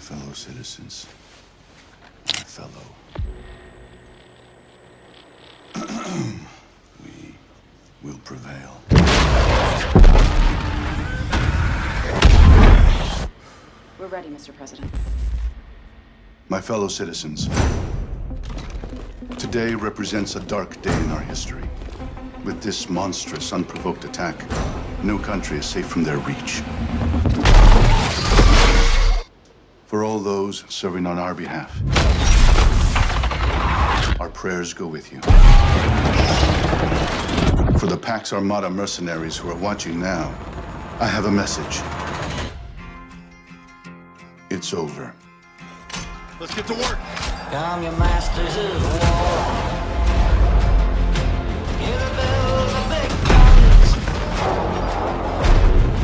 fellow citizens, my fellow. We will prevail. We're ready, Mr. President. My fellow citizens, today represents a dark day in our history. With this monstrous, unprovoked attack, no country is safe from their reach. For all those serving on our behalf, our prayers go with you. For the Pax Armada mercenaries who are watching now, I have a message. It's over. Let's get to work. Come, your masters of war. Here to build the big guns.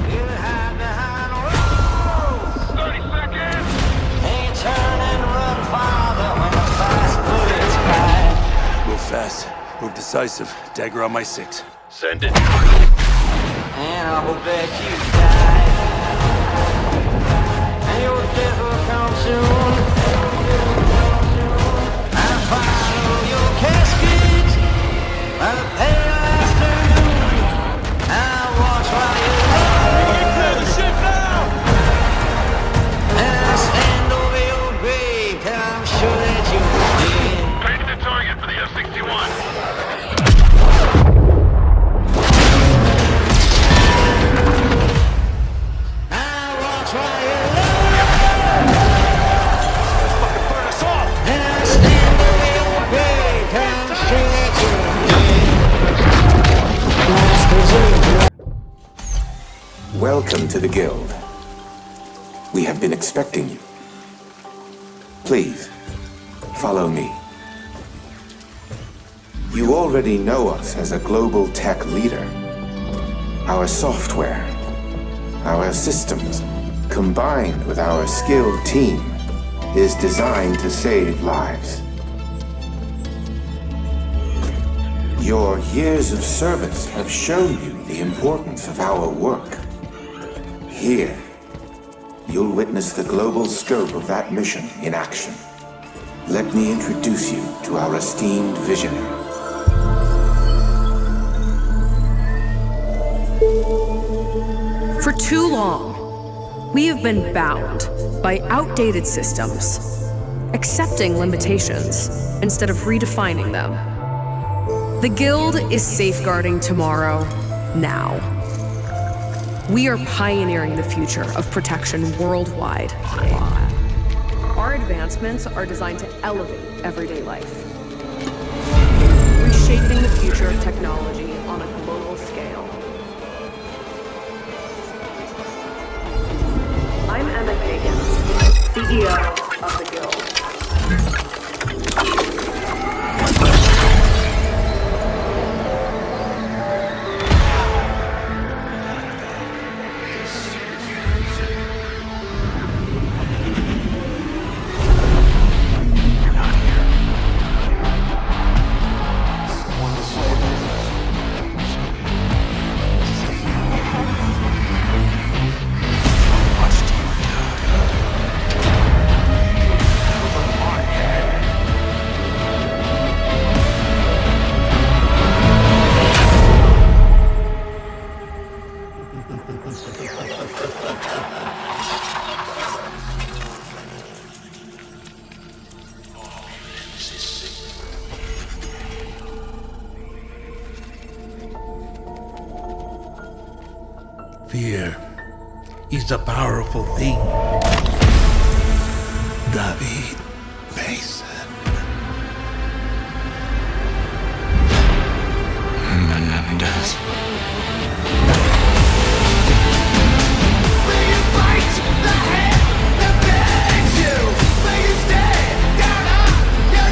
Here to hide behind walls. 30 seconds. Ain't turn and run farther when the fast bullets fly. Move fast. Move decisive. Dagger on my 6. Send it. And I hope that you die. And your death will come soon. I follow your casket by the pale afternoon. I watch while you lie. Clear the ship now. And I stand over your grave till I'm sure that you're dead. Paint the target for the F-61. I watch while you lie. Let's fucking burn us off. And I stand over your grave till I'm sure that you're dead. Welcome to the Guild. We have been expecting you. Please, follow me. You already know us as a global tech leader. Our software, our systems, combined with our skilled team, is designed to save lives. Your years of service have shown you the importance of our work. Here, you'll witness the global scope of that mission in action. Let me introduce you to our esteemed visionary. For too long, we have been bound by outdated systems, accepting limitations instead of redefining them. The Guild is safeguarding tomorrow, now. We are pioneering the future of protection worldwide. Our advancements are designed to elevate everyday life, reshaping the future of technology on a global scale. I'm Emma Kagan, CEO of the Guild. Fear is a powerful thing. David Mason. Menendez. Will you fight the hand that begs you? Will you stay down on your...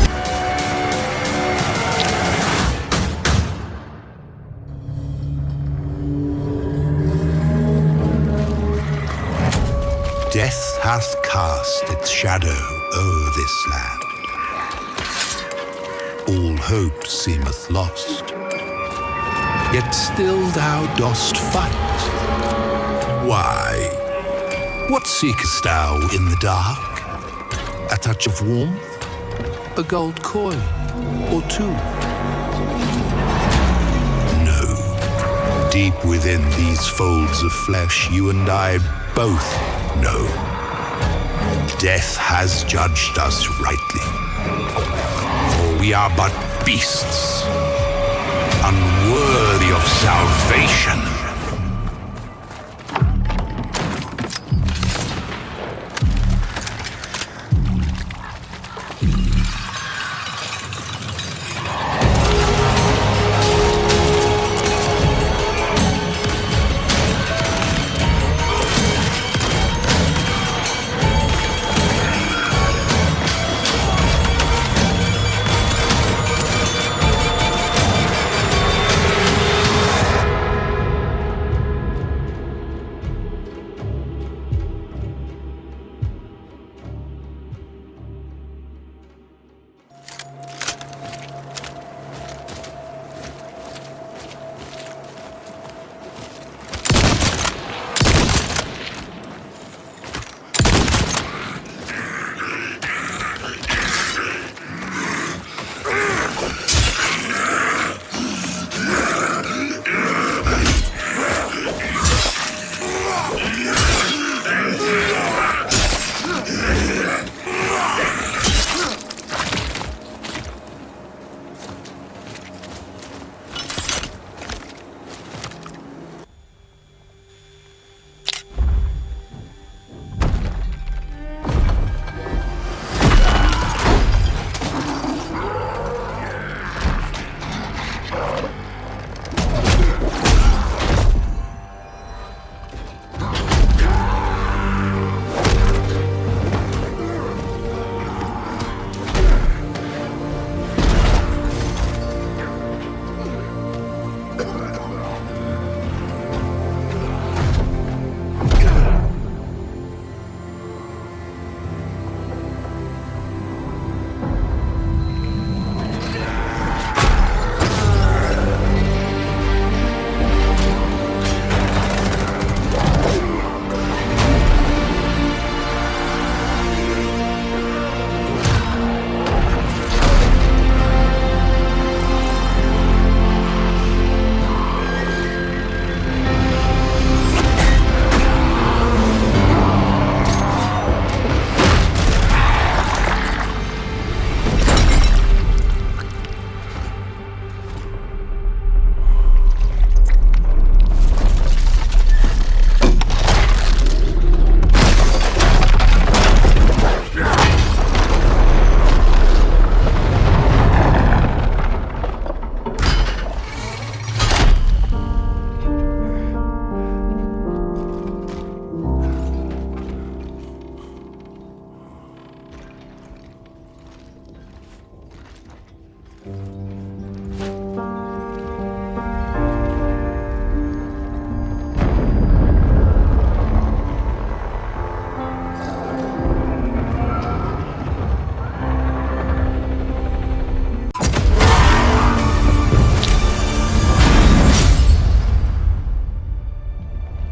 Death hath cast its shadow o'er this land. All hope seemeth lost. Yet still thou dost fight. Why? What seekest thou in the dark? A touch of warmth? A gold coin or two? No. Deep within these folds of flesh, you and I both know. Death has judged us rightly. For we are but beasts, unworthy of salvation.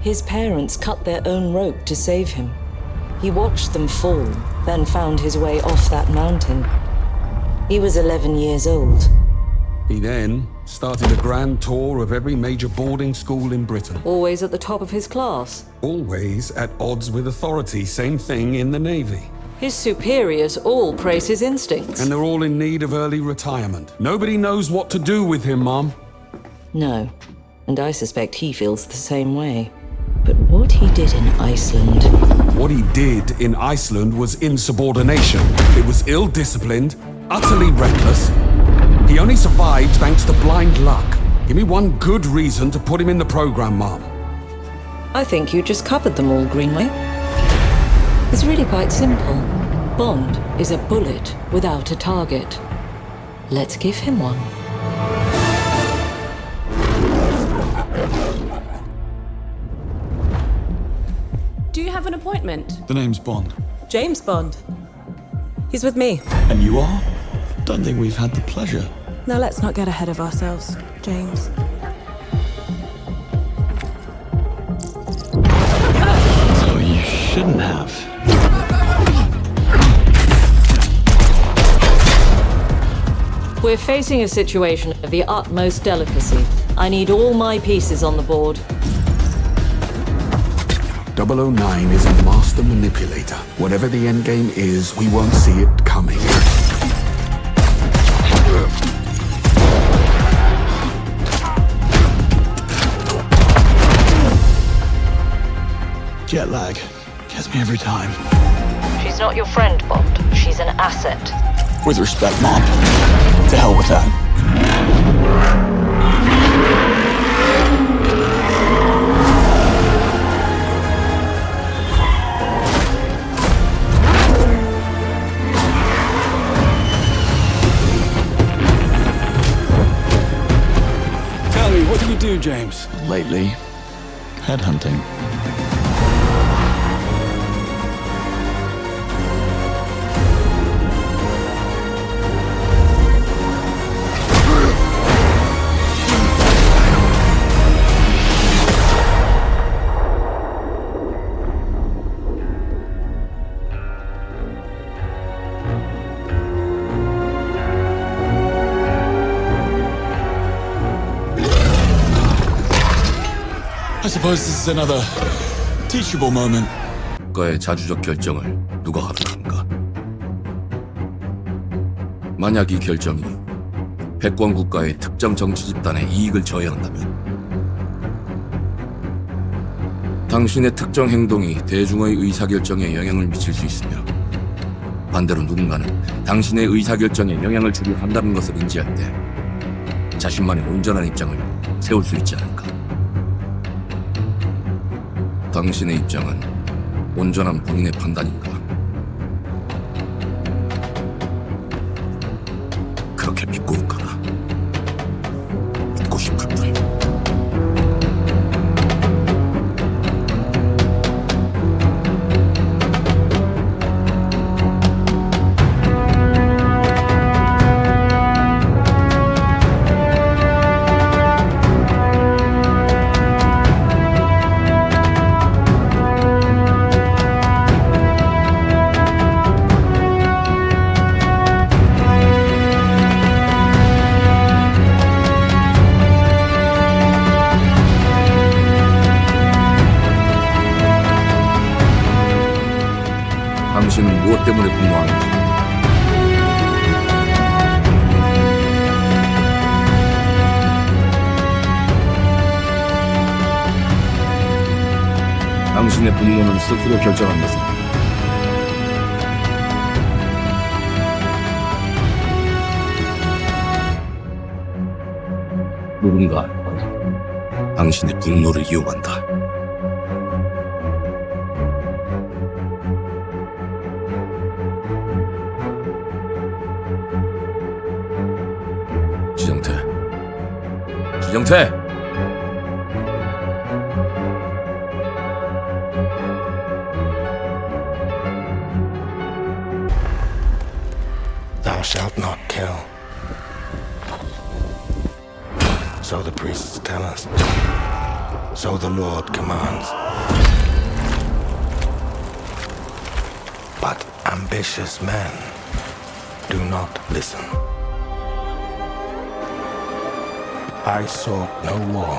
His parents cut their own rope to save him. He watched them fall, then found his way off that mountain. He was 11 years old. He then started a grand tour of every major boarding school in Britain. Always at the top of his class. Always at odds with authority, same thing in the Navy. His superiors all praise his instincts. And they're all in need of early retirement. Nobody knows what to do with him, Mom. No, and I suspect he feels the same way. But what he did in Iceland... What he did in Iceland was insubordination. It was ill-disciplined, utterly reckless. He only survived thanks to blind luck. Give me one good reason to put him in the program, Mom. I think you just covered them all, Greenway. It's really quite simple. Bond is a bullet without a target. Let's give him one. Do you have an appointment? The name's Bond. James Bond. He's with me. And you are? Don't think we've had the pleasure. Now let's not get ahead of ourselves, James. So you shouldn't have. We're facing a situation of the utmost delicacy. I need all my pieces on the board. 009 is a master manipulator. Whatever the endgame is, we won't see it coming. Jet lag. Gets me every time. She's not your friend, Bond. She's an asset. With respect, Mom. To hell with that. Tell me, what do you do, James? Lately, headhunting. I suppose this is another teachable moment. 국가의 자주적 결정을 누가 하든가. 만약 이 결정이 패권 국가의 특정 정치 집단의 이익을 저해한다면 당신의 특정 행동이 대중의 의사결정에 영향을 미칠 수 있으며 반대로 누군가는 당신의 의사결정에 영향을 주려 한다는 것을 인지할 때 자신만의 온전한 입장을 세울 수 있지 않을까. 당신의 입장은 온전한 본인의 판단인가? 그렇게 믿고 있거나 믿고 싶을 뿐. 당신은 무엇 때문에 분노하는가? 당신의 분노는 스스로 결정한 것입니다. 누군가 당신의 분노를 이용한다. 지정태! Thou shalt not kill. So the priests tell us. So the Lord commands. But ambitious men do not listen. I sought no war,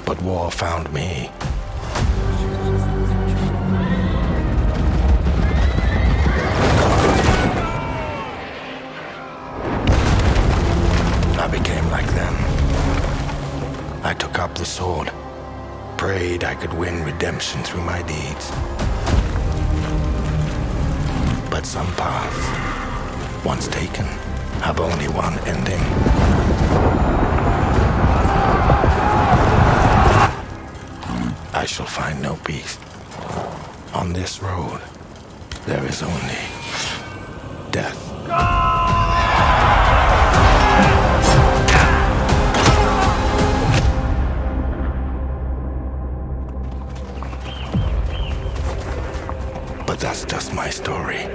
but war found me. I became like them. I took up the sword, prayed I could win redemption through my deeds. But some paths, once taken, have only one ending. I shall find no peace. On this road, there is only death. But that's just my story.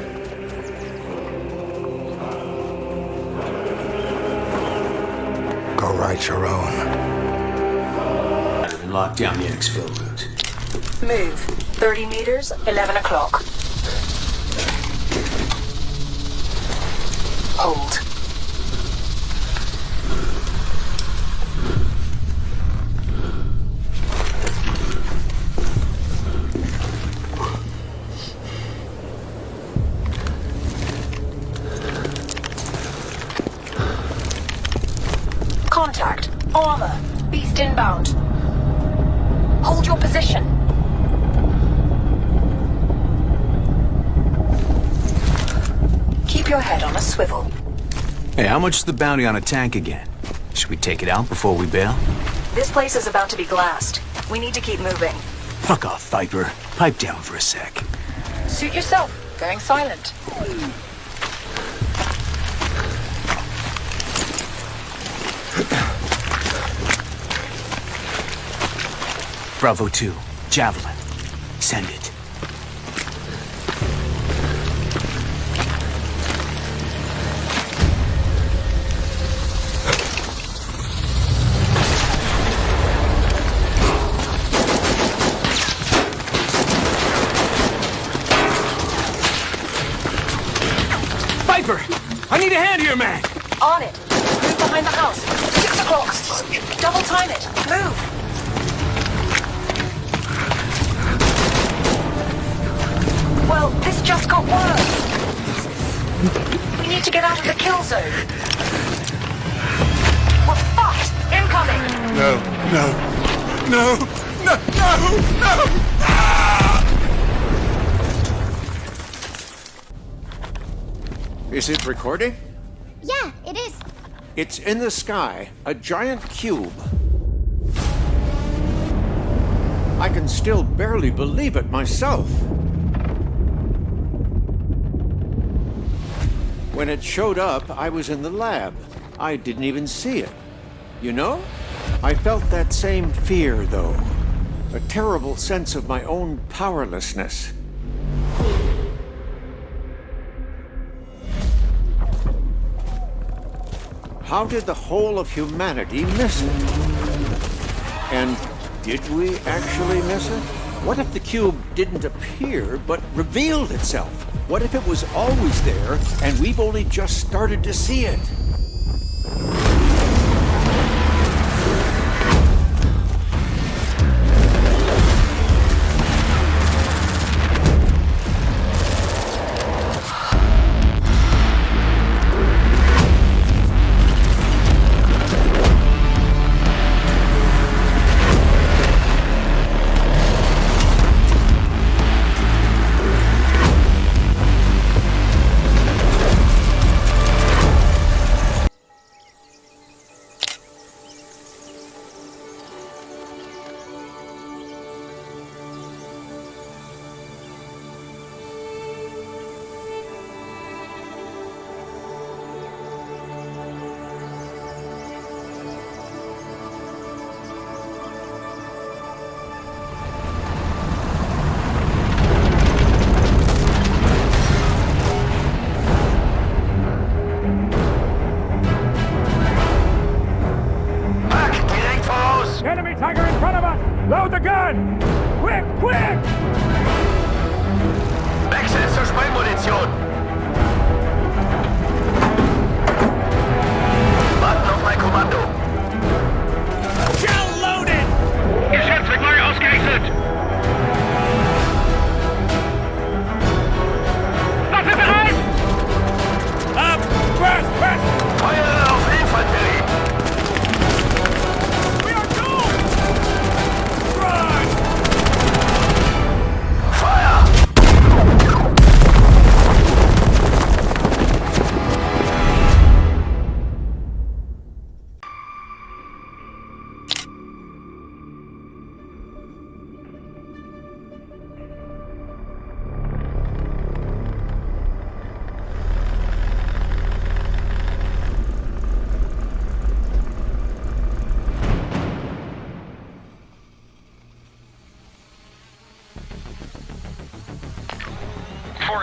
Go write your own. Lock down the exfil route. Move. 30 meters, 11 o'clock. Hold. Contact. Armor. Beast inbound. Hold your position. Keep your head on a swivel. Hey, how much is the bounty on a tank again? Should we take it out before we bail? This place is about to be glassed. We need to keep moving. Fuck off, Viper. Pipe down for a sec. Suit yourself. Going silent. Bravo 2. Javelin. Send it. Viper! I need a hand here, man! On it. Move behind the house. 6 o'clock. Double time it. Move. Well, this just got worse. We need to get out of the kill zone. We're fucked. Incoming. No, no, no, no, no, no! Ah! Is it recording? Yeah, it is. It's in the sky, a giant cube. I can still barely believe it myself. When it showed up, I was in the lab. I didn't even see it. You know? I felt that same fear, though. A terrible sense of my own powerlessness. How did the whole of humanity miss it? And did we actually miss it? What if the cube didn't appear, but revealed itself? What if it was always there, and we've only just started to see it? Load the gun! Quick, quick! Wechsel zur Sprengmunition! Warten auf mein Kommando! Shell loaded! Geschütz wird neu ausgerichtet! Waffe bereit! Ab! West, west! Feuer auf Infanterie!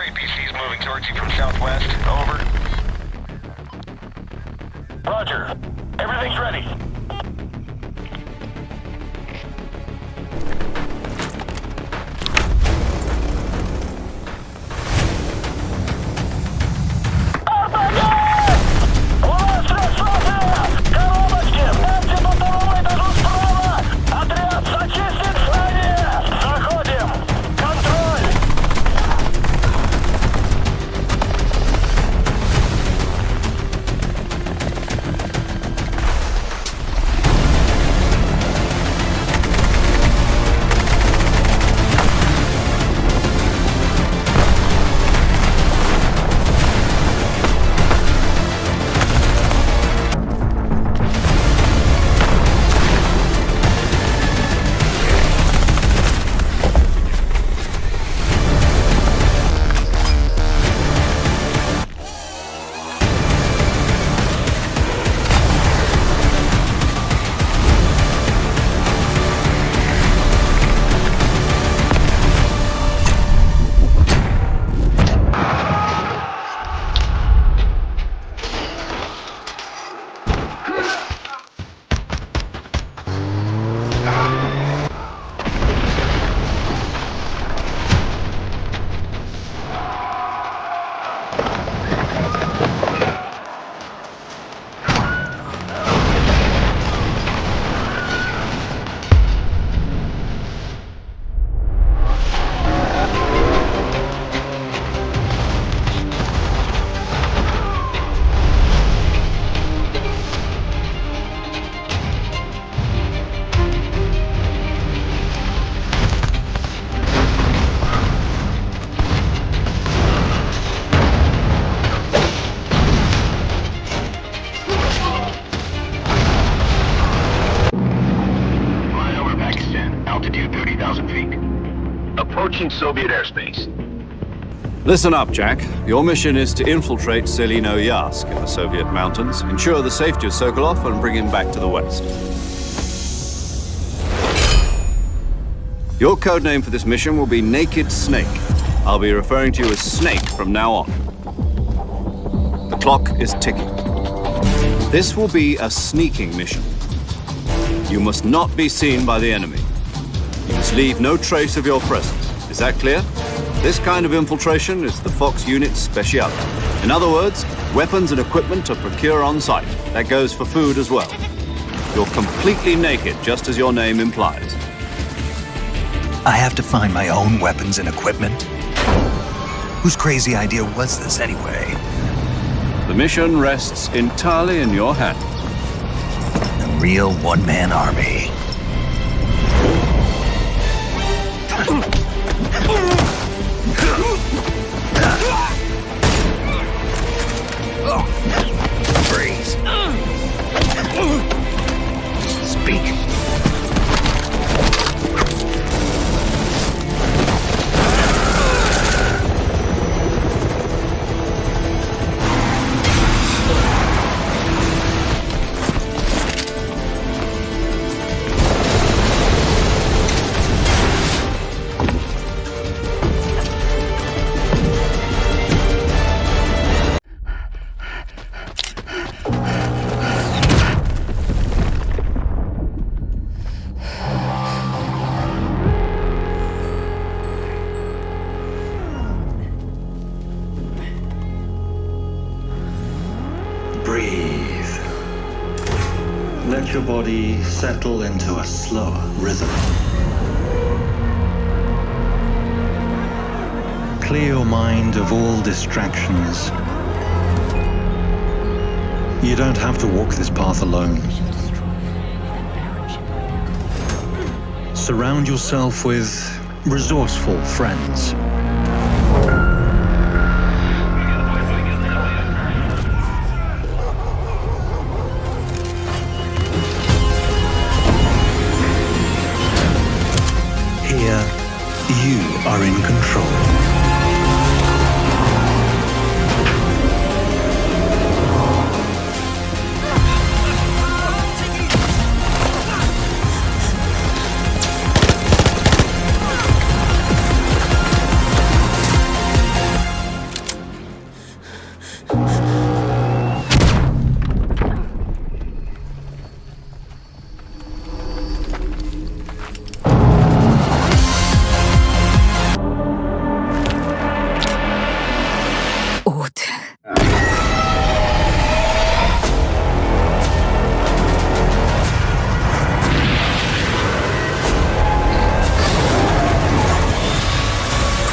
APCs moving towards you from southwest. Over. Roger. Everything's ready. approaching Soviet airspace. Listen up, Jack. Your mission is to infiltrate Selino-Yask in the Soviet mountains, ensure the safety of Sokolov, and bring him back to the west. Your codename for this mission will be Naked Snake. I'll be referring to you as Snake from now on. The clock is ticking. This will be a sneaking mission. You must not be seen by the enemy. You must leave no trace of your presence. Is that clear? This kind of infiltration is the Fox unit's speciality. In other words, weapons and equipment are procured on site. That goes for food as well. You're completely naked, just as your name implies. I have to find my own weapons and equipment? Whose crazy idea was this anyway? The mission rests entirely in your hands. A real one-man army. Freeze. Speak. Breathe. Let your body settle into a slower rhythm. Clear your mind of all distractions. You don't have to walk this path alone. Surround yourself with resourceful friends. Here, you are in control.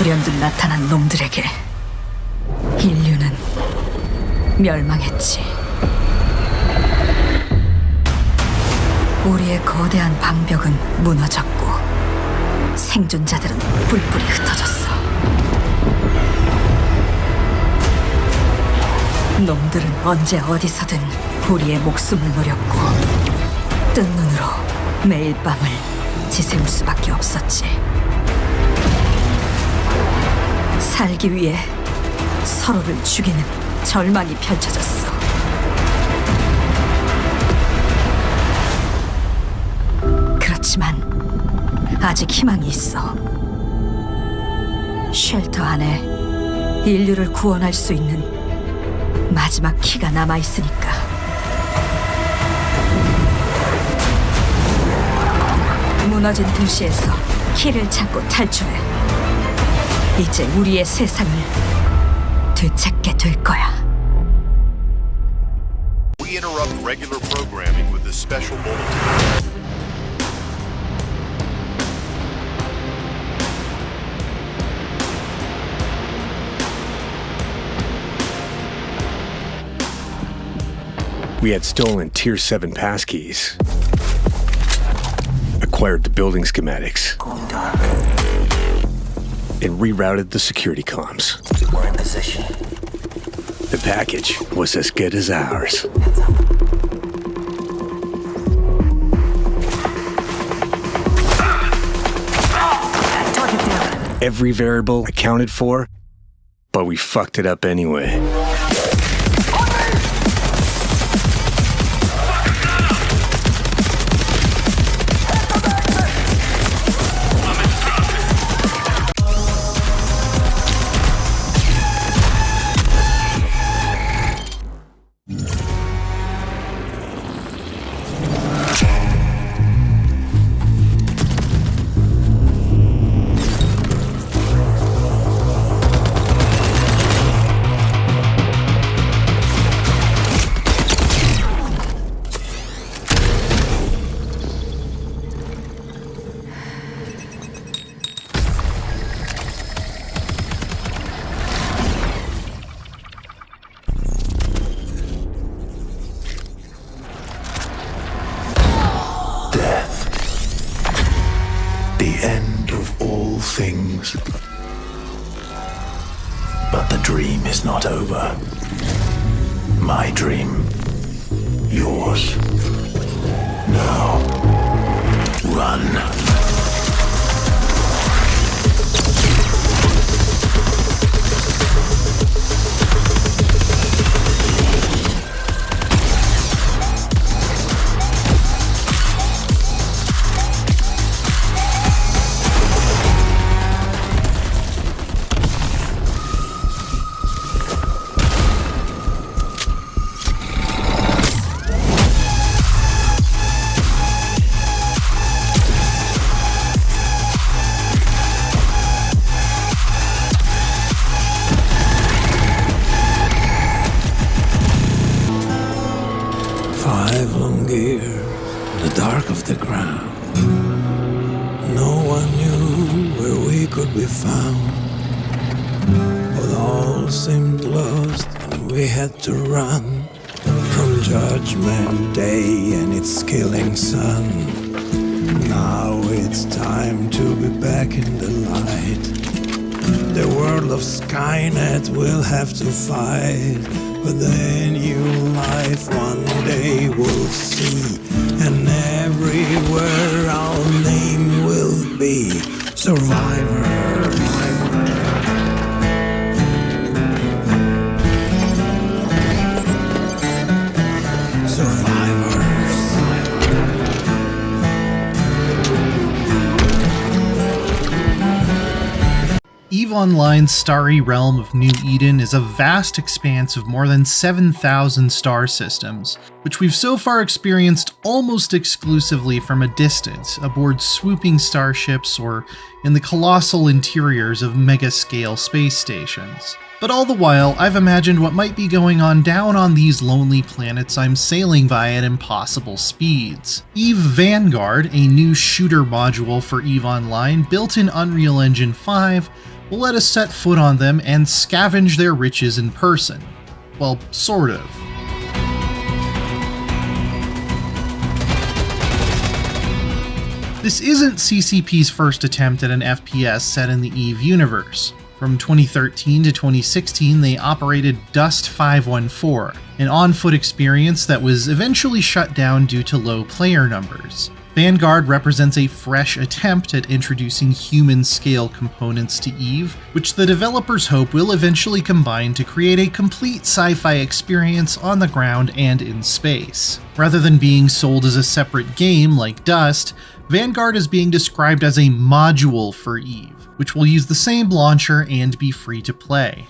불현듯 나타난 놈들에게 인류는 멸망했지. 우리의 거대한 방벽은 무너졌고 생존자들은 뿔뿔이 흩어졌어. 놈들은 언제 어디서든 우리의 목숨을 노렸고 뜬 눈으로 매일 밤을 지새울 수밖에 없었지. 살기 위해 서로를 죽이는 절망이 펼쳐졌어. 그렇지만 아직 희망이 있어. 쉘터 안에 인류를 구원할 수 있는 마지막 키가 남아있으니까. 무너진 도시에서 키를 찾고 탈출해. 이제 우리의 세상을 되찾게 될 거야. We interrupt regular programming with a special bulletin. We had stolen Tier 7 passkeys. Acquired the building schematics. And rerouted the security comms. We're in position. The package was as good as ours. Target down. every variable accounted for, but we fucked it up anyway. Things. But the dream is not over. My dream. Yours. Now. Run. To run from Judgment Day and its killing sun. Now it's time to be back in the light. The world of Skynet will have to fight, but the new life one day we'll see, and everywhere our name will be Survivor. EVE Online's starry realm of New Eden is a vast expanse of more than 7,000 star systems, which we've so far experienced almost exclusively from a distance aboard swooping starships or in the colossal interiors of mega-scale space stations. But all the while, I've imagined what might be going on down on these lonely planets I'm sailing by at impossible speeds. EVE Vanguard, a new shooter module for EVE Online built in Unreal Engine 5, will let us set foot on them and scavenge their riches in person. Well, sort of. This isn't CCP's first attempt at an FPS set in the EVE universe. From 2013 to 2016, they operated Dust 514, an on-foot experience that was eventually shut down due to low player numbers. Vanguard represents a fresh attempt at introducing human-scale components to EVE, which the developers hope will eventually combine to create a complete sci-fi experience on the ground and in space. Rather than being sold as a separate game like Dust, Vanguard is being described as a module for EVE, which will use the same launcher and be free to play.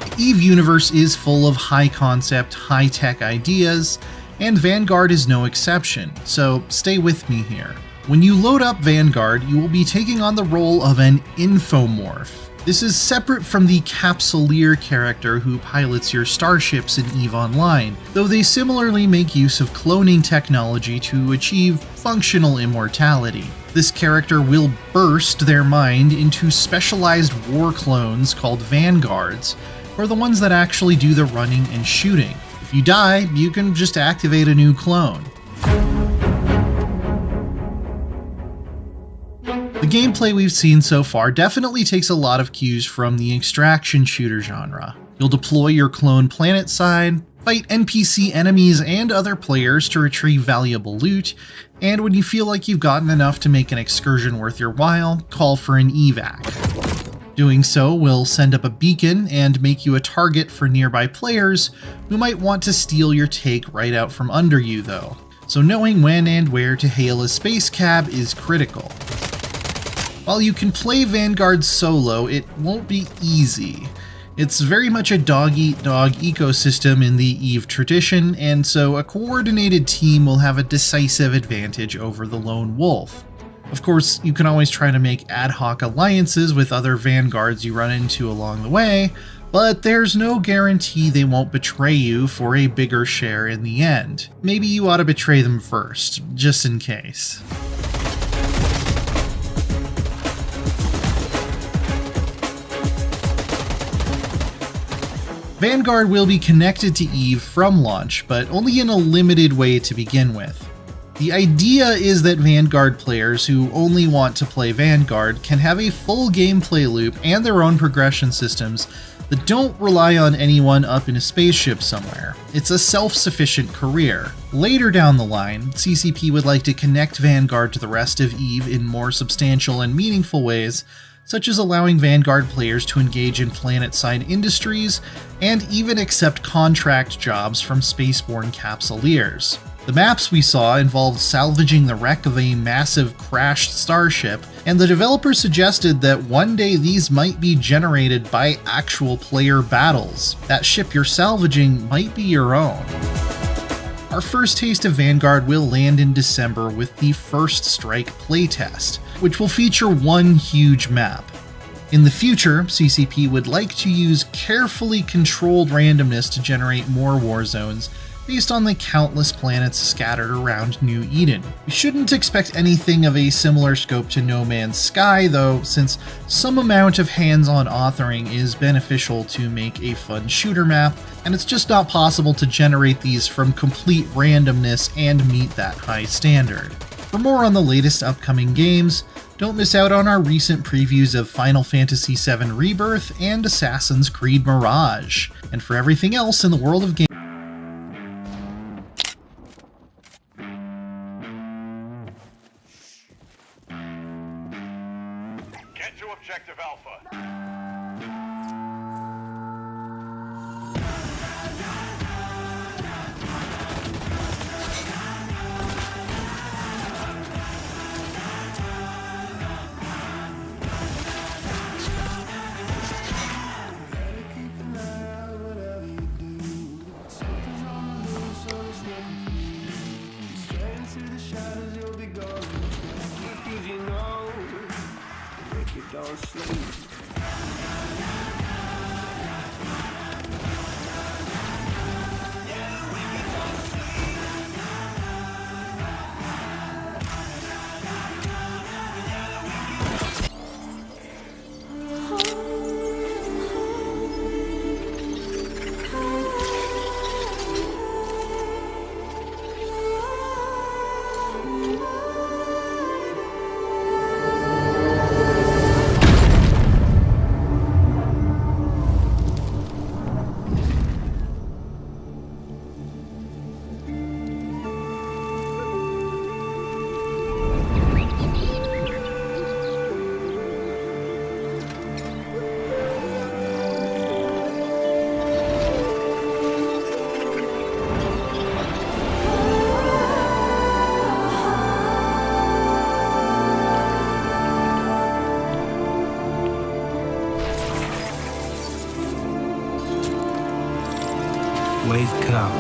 The EVE universe is full of high-concept, high-tech ideas, and Vanguard is no exception, so stay with me here. When you load up Vanguard, you will be taking on the role of an infomorph. This is separate from the Capsuleer character who pilots your starships in EVE Online, though they similarly make use of cloning technology to achieve functional immortality. This character will burst their mind into specialized war clones called Vanguards, or the ones that actually do the running and shooting. If you die, you can just activate a new clone. The gameplay we've seen so far definitely takes a lot of cues from the extraction shooter genre. You'll deploy your clone planetside, fight NPC enemies and other players to retrieve valuable loot, and when you feel like you've gotten enough to make an excursion worth your while, call for an evac. Doing so will send up a beacon and make you a target for nearby players who might want to steal your take right out from under you though, so knowing when and where to hail a space cab is critical. While you can play Vanguard solo, it won't be easy. It's very much a dog-eat-dog ecosystem in the EVE tradition, and so a coordinated team will have a decisive advantage over the lone wolf. Of course, you can always try to make ad hoc alliances with other Vanguards you run into along the way, but there's no guarantee they won't betray you for a bigger share in the end. Maybe you ought to betray them first, just in case. Vanguard will be connected to EVE from launch, but only in a limited way to begin with. The idea is that Vanguard players who only want to play Vanguard can have a full gameplay loop and their own progression systems that don't rely on anyone up in a spaceship somewhere. It's a self-sufficient career. Later down the line, CCP would like to connect Vanguard to the rest of EVE in more substantial and meaningful ways, such as allowing Vanguard players to engage in planet-side industries and even accept contract jobs from spaceborne capsuleers. The maps we saw involved salvaging the wreck of a massive crashed starship, and the developers suggested that one day these might be generated by actual player battles. That ship you're salvaging might be your own. Our first taste of Vanguard will land in December with the First Strike playtest, which will feature one huge map. In the future, CCP would like to use carefully controlled randomness to generate more war zones based on the countless planets scattered around New Eden. We shouldn't expect anything of a similar scope to No Man's Sky though, since some amount of hands-on authoring is beneficial to make a fun shooter map, and it's just not possible to generate these from complete randomness and meet that high standard. For more on the latest upcoming games, don't miss out on our recent previews of Final Fantasy VII Rebirth and Assassin's Creed Mirage. And for everything else in the world of games, Get to Objective Alpha. Wake up.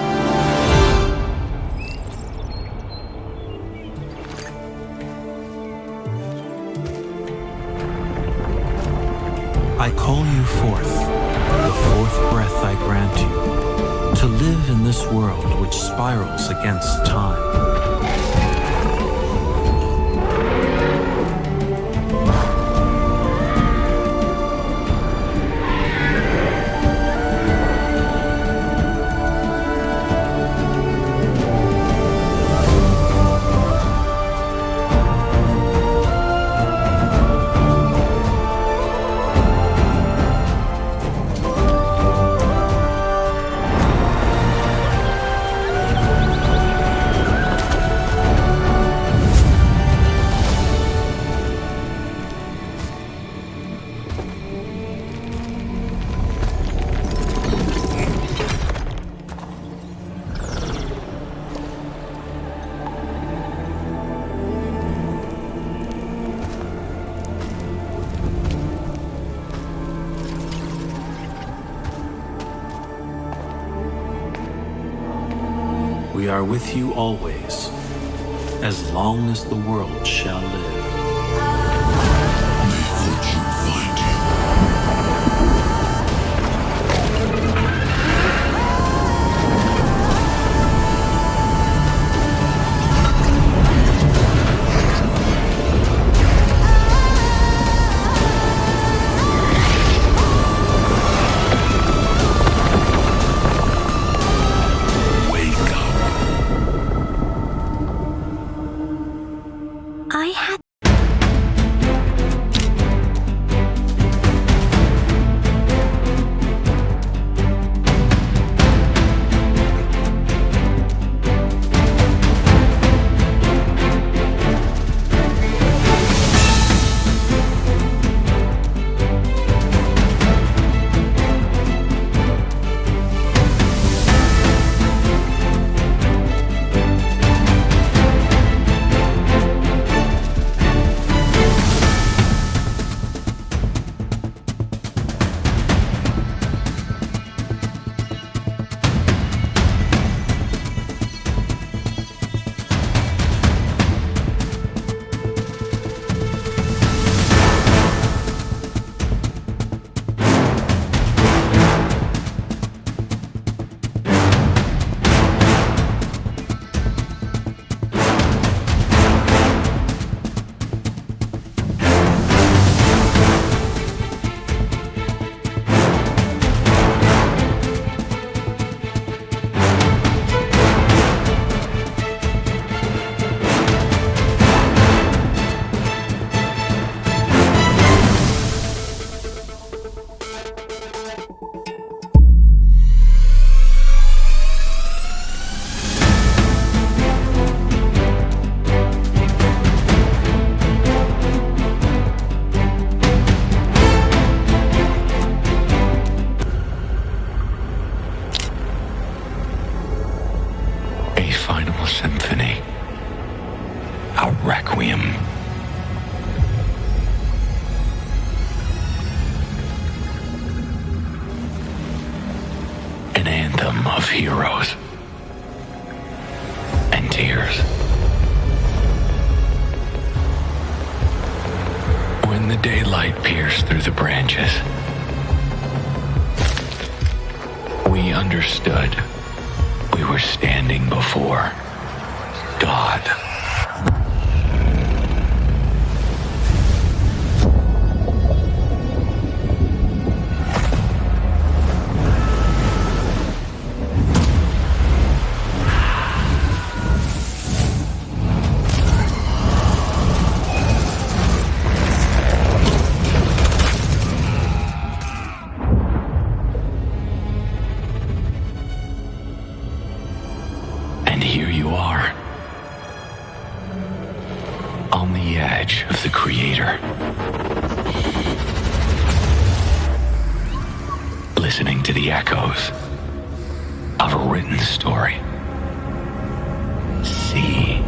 I call you forth, the fourth breath I grant you, to live in this world which spirals against time. are with you always, as long as the world shall live. May fortune find you. Symphony, a requiem. An anthem of heroes and tears. When the daylight pierced through the branches, we understood we were standing before God. And here you are, on the edge of the Creator, listening to the echoes of a written story. See.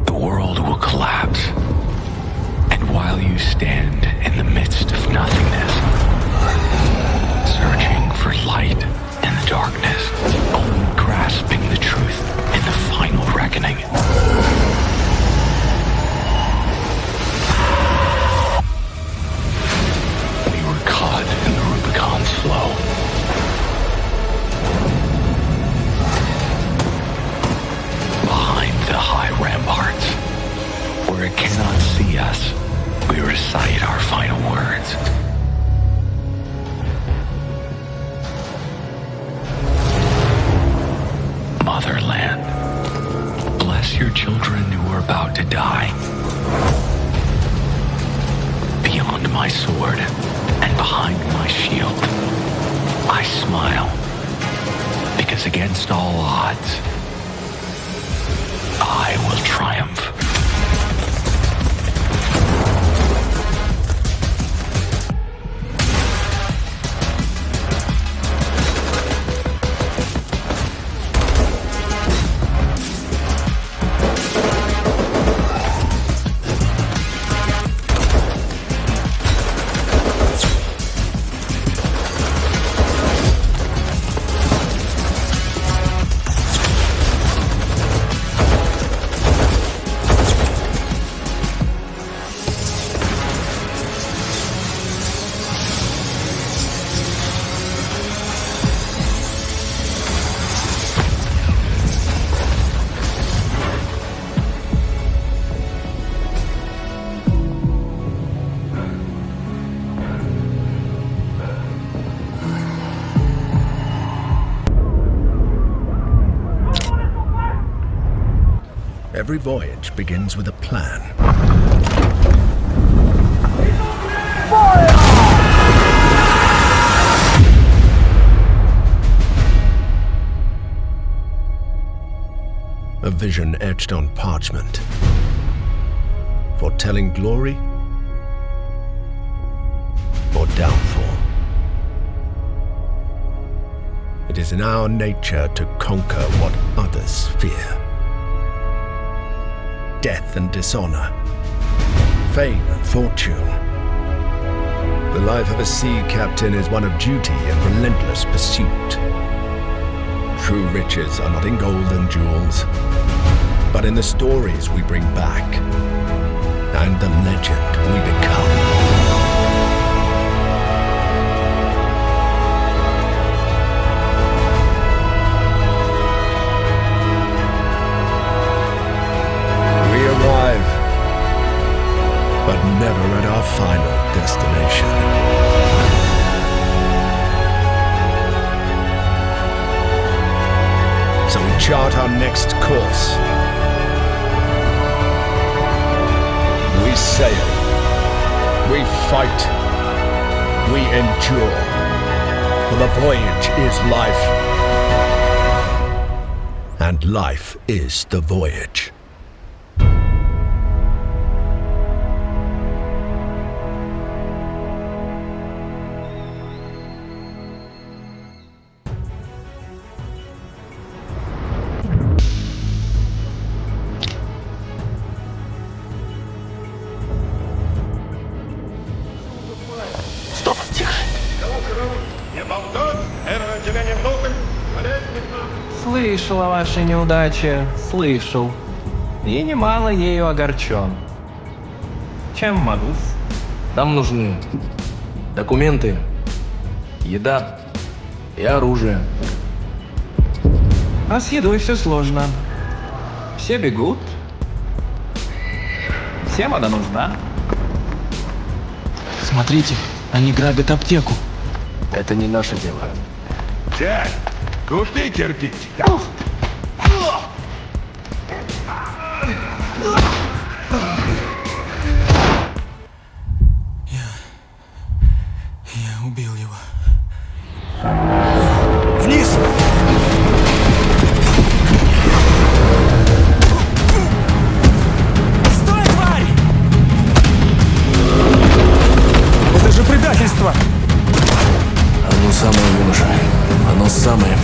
The world will collapse, and while you stand in the midst of nothingness, searching for light in the darkness, only grasping the truth in the final reckoning. We were caught in the Rubicon's flow. Behind the high ramparts, where it cannot see us, we recite our final words. Motherland, bless your children who are about to die. Beyond my sword and behind my shield, I smile, because against all odds, I will triumph. Every voyage begins with a plan. A vision etched on parchment, foretelling glory or downfall. It is in our nature to conquer what others fear. Death and dishonor, fame and fortune. The life of a sea captain is one of duty and relentless pursuit. True riches are not in gold and jewels, but in the stories we bring back and the legend we become. We arrive, but never at our final destination. So we chart our next course. We sail. We fight. We endure. For the voyage is life. And life is the voyage. Слышал о вашей неудаче, слышал. И немало ею огорчен. Чем могу? Нам нужны документы, еда и оружие. А с едой все сложно. Все бегут. Всем она нужна. Смотрите, они грабят аптеку. Это не наше дело. Дядь, купи кирпич. Я убил его. Вниз! Стой, тварь! Это же предательство! Оно самое, юноша. Оно самое.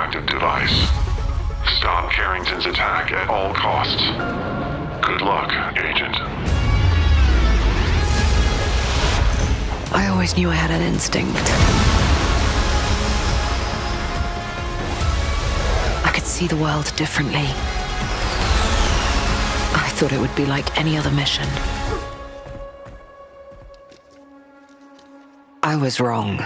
radioactive device. Stop Carrington's attack at all costs. Good luck, Agent. I always knew I had an instinct. I could see the world differently. I thought it would be like any other mission. I was wrong.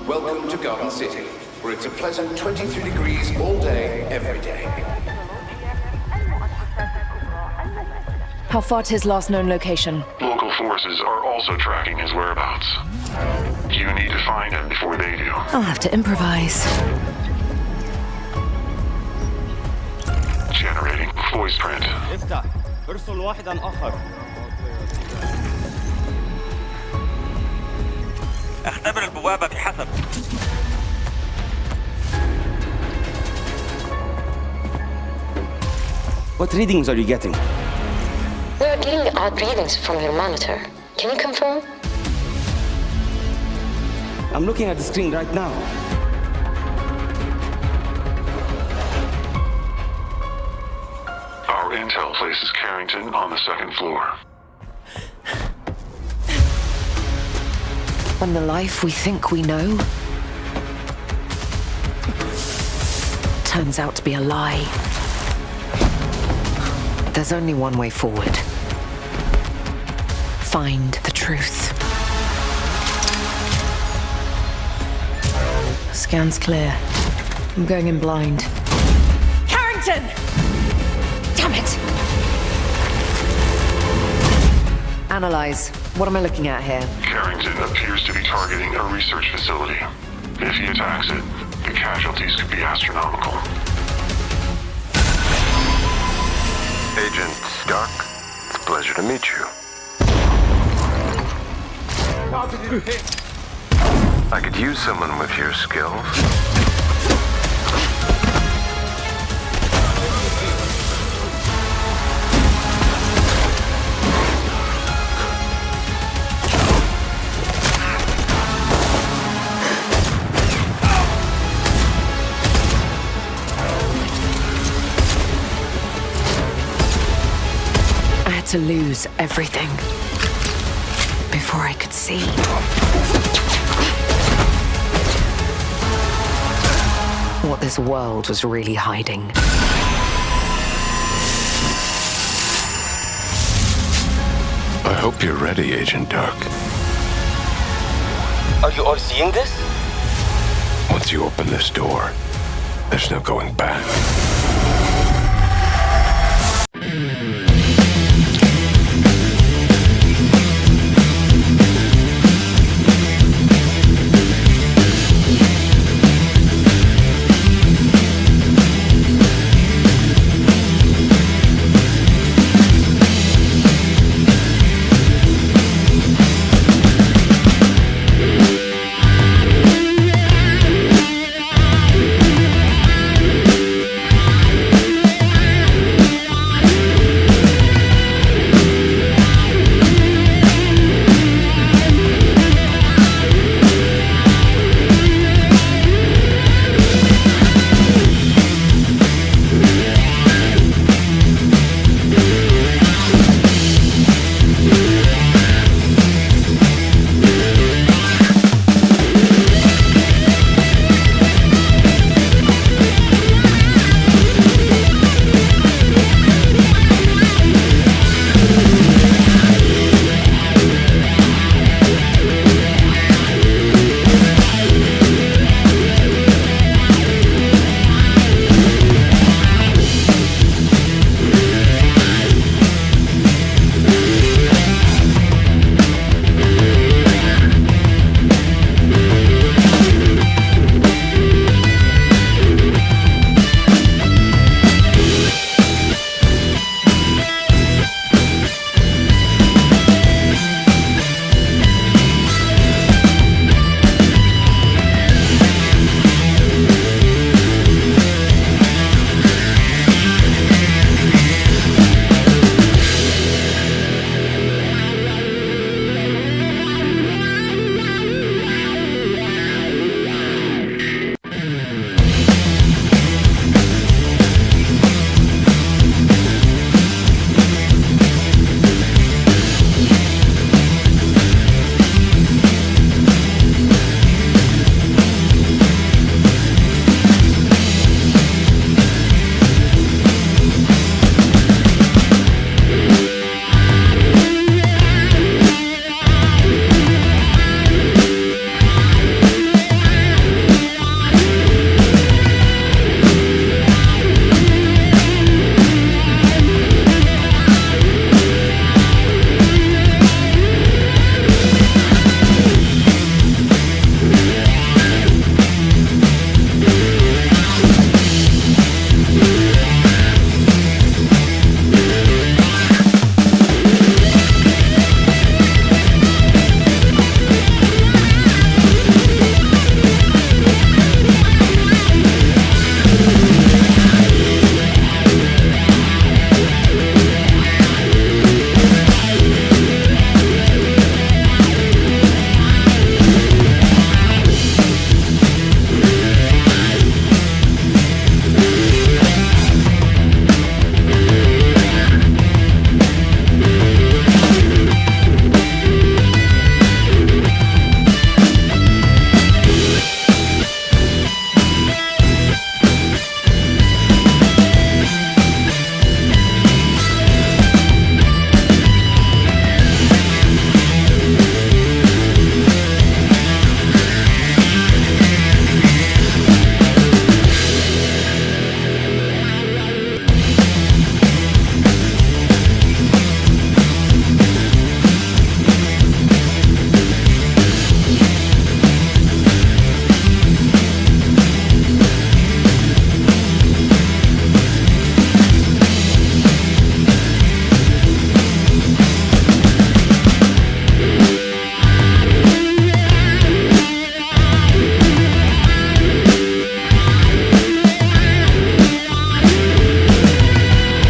Welcome to Garden City, where it's a pleasant 23 degrees all day, every day. How far to his last known location? Local forces are also tracking his whereabouts. You need to find him before they do. I'll have to improvise. Generating voice print. افتح. ارسل واحدا آخر. اختبر البوابة بحسب. What readings are you getting? We are getting odd readings from your monitor. Can you confirm? I'm looking at the screen right now. Our intel places Carrington on the second floor. When the life we think we know turns out to be a lie. There's only one way forward. Find the truth. Scan's clear. I'm going in blind. Carrington! Damn it! Analyze. What am I looking at here? Carrington appears to be targeting a research facility. If he attacks it, the casualties could be astronomical. Agent Stark, it's a pleasure to meet you. How did it hit? I could use someone with your skills. To lose everything before I could see. What this world was really hiding. I hope you're ready, Agent Dark. Are you all seeing this? Once you open this door, there's no going back.